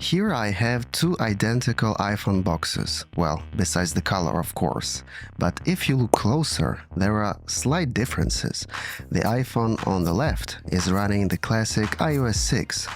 Here I have two identical iPhone boxes, well, besides the color of course. But if you look closer, there are slight differences. The iPhone on the left is running the classic iOS 6.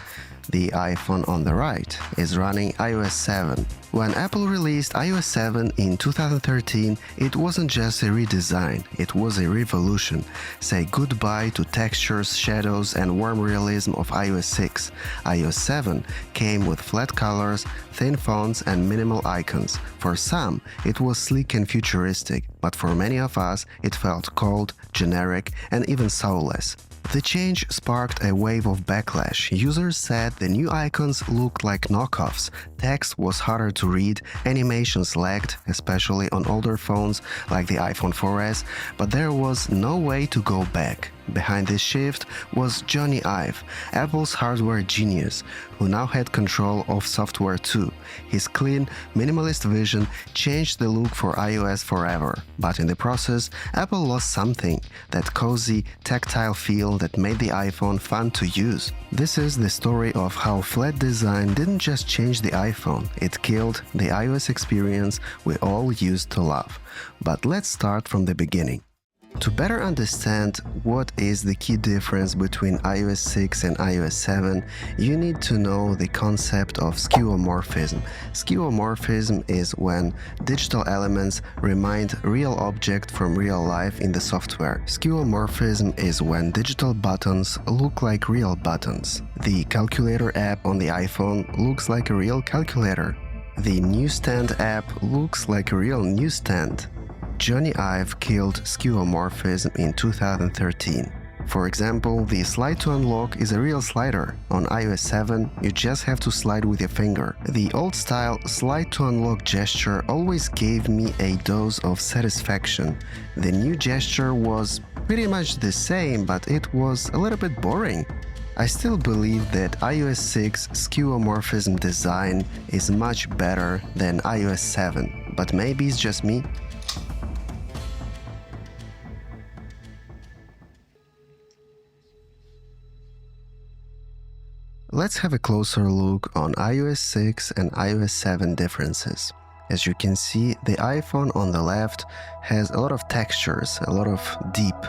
The iPhone on the right is running iOS 7. When Apple released iOS 7 in 2013, it wasn't just a redesign, it was a revolution. Say goodbye to textures, shadows and warm realism of iOS 6. iOS 7 came with flat colors, thin fonts and minimal icons. For some, it was sleek and futuristic, but for many of us, it felt cold, generic and even soulless. The change sparked a wave of backlash. Users said the new icons looked like knockoffs, text was harder to read, animations lagged, especially on older phones like the iPhone 4S, but there was no way to go back. Behind this shift was Jony Ive, Apple's hardware genius, who now had control of software too. His clean, minimalist vision changed the look for iOS forever. But in the process, Apple lost something, that cozy, tactile feel that made the iPhone fun to use. This is the story of how flat design didn't just change the iPhone, it killed the iOS experience we all used to love. But let's start from the beginning. To better understand what is the key difference between iOS 6 and iOS 7, you need to know the concept of skeuomorphism. Skeuomorphism is when digital elements remind real objects from real life in the software. Skeuomorphism is when digital buttons look like real buttons. The calculator app on the iPhone looks like a real calculator. The newsstand app looks like a real newsstand. Jony Ive killed skeuomorphism in 2013. For example, the slide to unlock is a real slider. On iOS 7, you just have to slide with your finger. The old-style slide to unlock gesture always gave me a dose of satisfaction. The new gesture was pretty much the same, but it was a little bit boring. I still believe that iOS 6 skeuomorphism design is much better than iOS 7, but maybe it's just me. Let's have a closer look on iOS 6 and iOS 7 differences. As you can see, the iPhone on the left has a lot of textures, a lot of deep.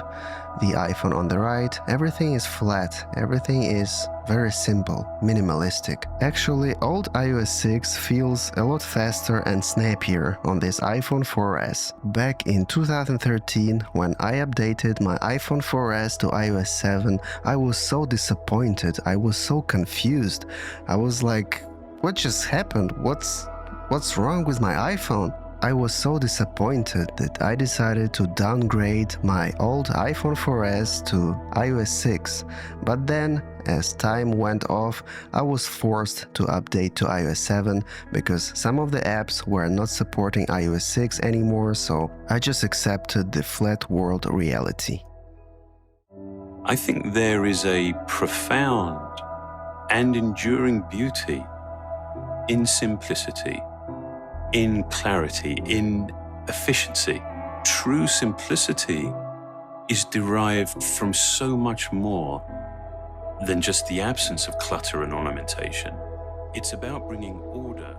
The iPhone on the right, everything is flat, everything is very simple, minimalistic. Actually, old iOS 6 feels a lot faster and snappier on this iPhone 4S. Back in 2013, when I updated my iPhone 4S to iOS 7, I was so disappointed, I was so confused. I was like, what just happened? What's wrong with my iPhone? I was so disappointed that I decided to downgrade my old iPhone 4S to iOS 6. But then, as time went off, I was forced to update to iOS 7 because some of the apps were not supporting iOS 6 anymore, so I just accepted the flat world reality. I think there is a profound and enduring beauty in simplicity, in clarity, in efficiency. True simplicity is derived from so much more than just the absence of clutter and ornamentation. It's about bringing order.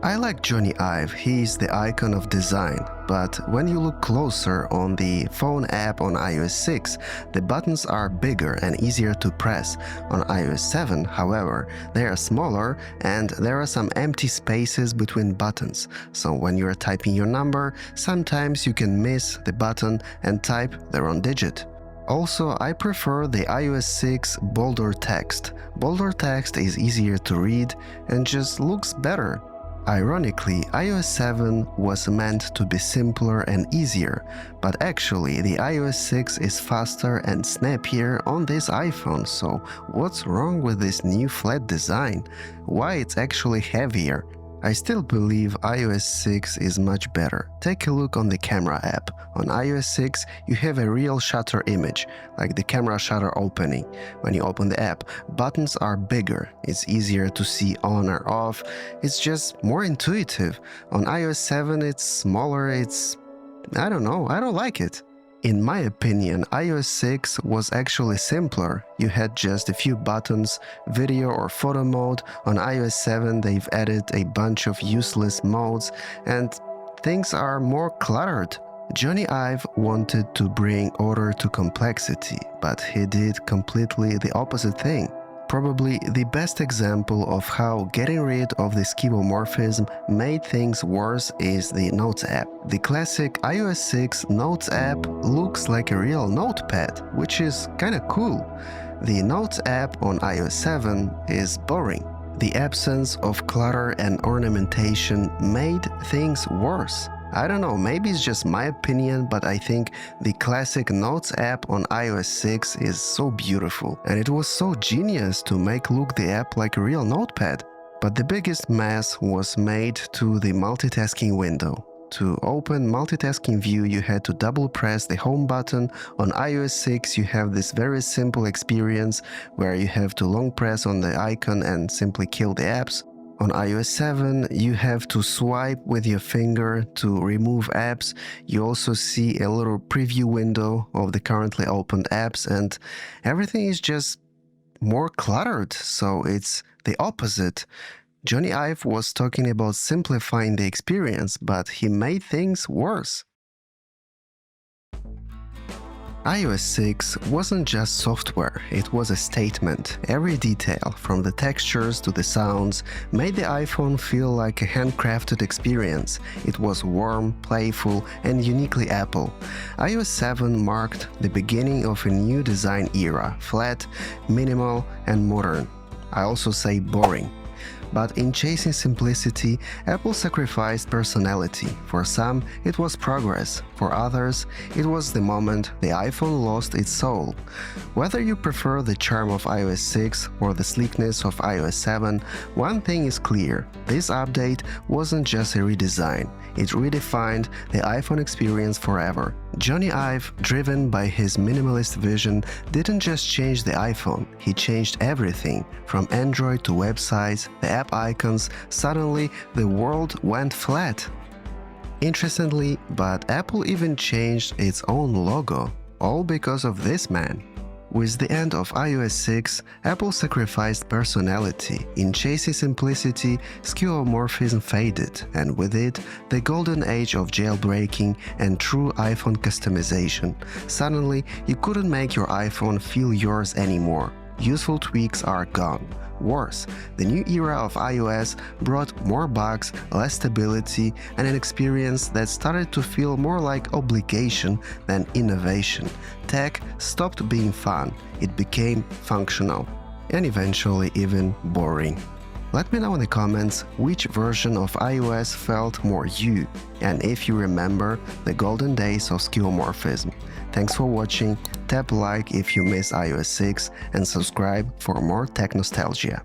I like Jony Ive, he's the icon of design, but when you look closer on the phone app on iOS 6, the buttons are bigger and easier to press. On iOS 7, however, they are smaller and there are some empty spaces between buttons, so when you are typing your number, sometimes you can miss the button and type the wrong digit. Also, I prefer the iOS 6 bolder text. Bolder text is easier to read and just looks better. Ironically, iOS 7 was meant to be simpler and easier, but actually the iOS 6 is faster and snappier on this iPhone, so what's wrong with this new flat design? Why it's actually heavier? I still believe iOS 6 is much better. Take a look on the camera app. On iOS 6, you have a real shutter image, like the camera shutter opening. When you open the app, buttons are bigger, it's easier to see on or off, it's just more intuitive. On iOS 7, it's smaller, I don't know, I don't like it. In my opinion, iOS 6 was actually simpler. You had just a few buttons, video or photo mode. On iOS 7 they've added a bunch of useless modes and things are more cluttered. Jony Ive wanted to bring order to complexity, but he did completely the opposite thing. Probably the best example of how getting rid of the skeuomorphism made things worse is the Notes app. The classic iOS 6 Notes app looks like a real notepad, which is kinda cool. The Notes app on iOS 7 is boring. The absence of clutter and ornamentation made things worse. I don't know, maybe it's just my opinion, but I think the classic Notes app on iOS 6 is so beautiful, and it was so genius to make look the app like a real notepad. But the biggest mess was made to the multitasking window. To open multitasking view, you had to double press the home button. On iOS 6 you have this very simple experience where you have to long press on the icon and simply kill the apps. On iOS 7, you have to swipe with your finger to remove apps. You also see a little preview window of the currently opened apps, and everything is just more cluttered, so it's the opposite. Jony Ive was talking about simplifying the experience, but he made things worse. iOS 6 wasn't just software, it was a statement. Every detail, from the textures to the sounds, made the iPhone feel like a handcrafted experience. It was warm, playful, and uniquely Apple. iOS 7 marked the beginning of a new design era, flat, minimal, and modern. I also say boring. But in chasing simplicity, Apple sacrificed personality. For some, it was progress. For others, it was the moment the iPhone lost its soul. Whether you prefer the charm of iOS 6 or the sleekness of iOS 7, one thing is clear. This update wasn't just a redesign. It redefined the iPhone experience forever. Jony Ive, driven by his minimalist vision, didn't just change the iPhone, he changed everything. From Android to websites, the app icons, suddenly the world went flat. Interestingly, but Apple even changed its own logo, all because of this man. With the end of iOS 6, Apple sacrificed personality. In chasing simplicity, skeuomorphism faded, and with it, the golden age of jailbreaking and true iPhone customization. Suddenly, you couldn't make your iPhone feel yours anymore. Useful tweaks are gone. Worse, the new era of iOS brought more bugs, less stability, and an experience that started to feel more like obligation than innovation. Tech stopped being fun, it became functional, and eventually even boring. Let me know in the comments which version of iOS felt more you, and if you remember the golden days of skeuomorphism. Thanks for watching, tap like if you miss iOS 6 and subscribe for more tech nostalgia.